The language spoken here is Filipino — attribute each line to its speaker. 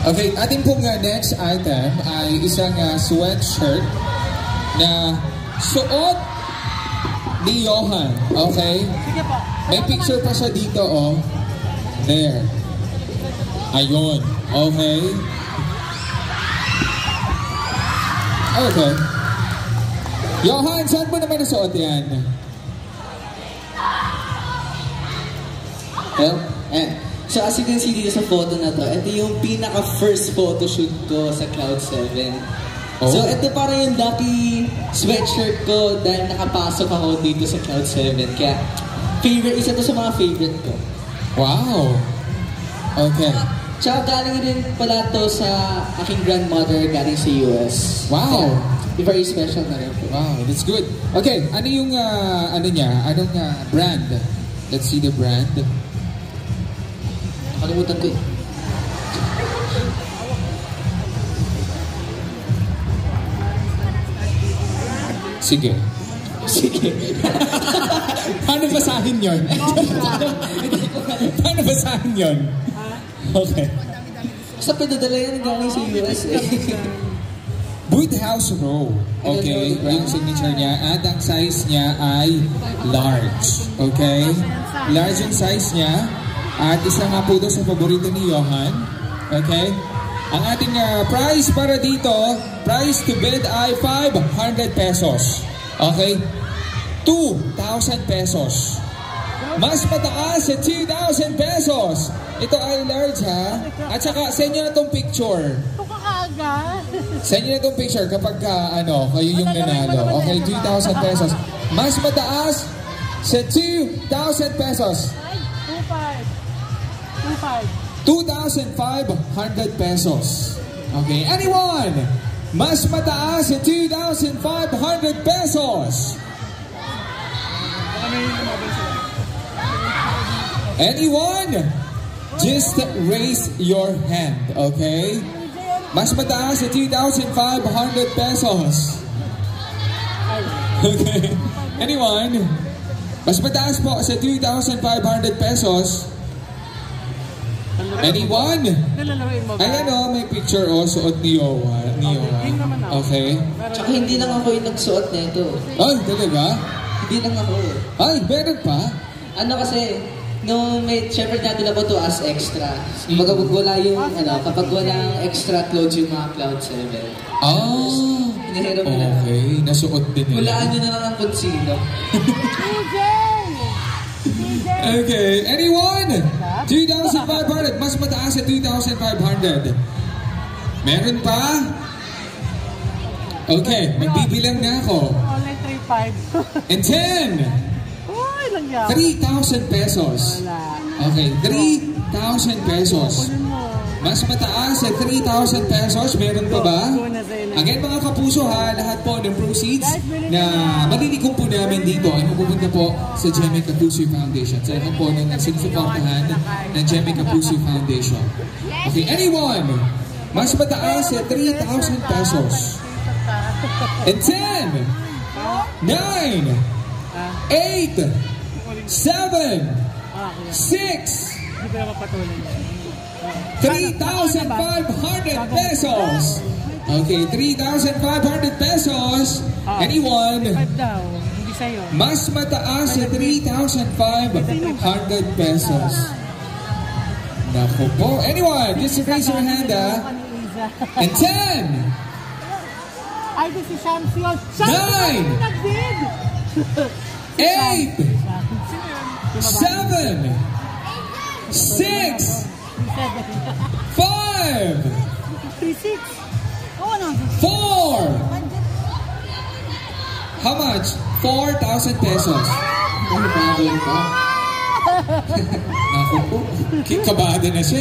Speaker 1: Okay, ating pong next item ay isang sweatshirt na suot ni Johan. Okay? May picture pa siya dito, oh. There. Ayun. Okay. Okay. Johan, saan mo naman nasuot yan?
Speaker 2: Well, so as you can see dito sa photo na to, ito yung pinaka-first photoshoot ko sa Cloud7. Oh. So ito parang yung lucky sweatshirt ko dahil nakapasok ako dito sa Cloud7. Kaya isa to sa mga favorite ko.
Speaker 1: Wow! Okay.
Speaker 2: Tsaka galing rin pala to sa aking grandmother galing sa US.
Speaker 1: Wow!
Speaker 2: Kaya, very special na rin po.
Speaker 1: Wow, that's good. Okay, ano yung ano niya? Anong brand? Let's see the brand.
Speaker 2: Nakalimutan ko eh.
Speaker 1: Sige. Sige. Paano basahin yun? Paano basahin yun? Okay.
Speaker 2: Basta pinadala yan galing sa US eh.
Speaker 1: Woodhouse Row. Okay, yung signature niya. At ang size niya ay large. Okay? Large yung size niya. At isa nga po doon sa paborito ni Johan. Okay? Ang ating price para dito, price to bid ay 500 pesos. Okay? 2,000 pesos. Mas mataas sa 2,000 pesos. Ito ay large ha. At saka, send nyo na itong picture. Send nyo na itong picture kapag kayo yung nanalo. Okay, 2,000 pesos. Mas mataas sa 2,000 pesos. 2,500 pesos. Okay, anyone? Mas mataas sa 2,500 pesos. Anyone? Just raise your hand, okay? Mas mataas sa 2,500 pesos. Okay. Anyone? Mas mataas po sa 2,500 pesos. Anyone? Ayan o, may picture o, suot ni Johan. Okay.
Speaker 2: Tsaka hindi lang ako yung nagsuot na ito.
Speaker 1: Ay, talaga?
Speaker 2: Hindi lang ako.
Speaker 1: Ay, meron pa?
Speaker 2: Ano kasi, syempre natin ako to as extra. Kapag wala yung, kapag walang extra clothes yung mga Cloud7.
Speaker 1: Oh,
Speaker 2: hinihiram nila.
Speaker 1: Okay, nasuot din nila.
Speaker 2: Hulaan nyo na lang ang kung sino.
Speaker 1: Okay, anyone? 2,500. Mas mataas sa 2,500. Meron pa? Okay, magbibilang na ako.
Speaker 3: Only 3,500.
Speaker 1: And 10. 3,000 pesos. Okay, 3,000 pesos. Mas mataas sa 3,000 pesos. Meron pa ba? Again mga kapuso ha, lahat po ng proceeds na malilikom po namin dito ay mapupunta po sa Jemmy Kapuso Foundation. Sa lahat po ng sinusuportahan ng Jemmy Kapuso Foundation. Okay, anyone? Mas mataas sa 3,000 pesos. And 10, 9, 8, 7, 6, 3,500 pesos. Okay, 3,500 pesos. Anyone? Mas mataas sa 3,500 pesos. Naku po. Anyone? Just raise your hand And 10.
Speaker 3: Ay, di si Shamsi.
Speaker 1: 9, 8, 7, 6, 5, 4. How much? 4,000 pesos. Naku po. Kabado na siya.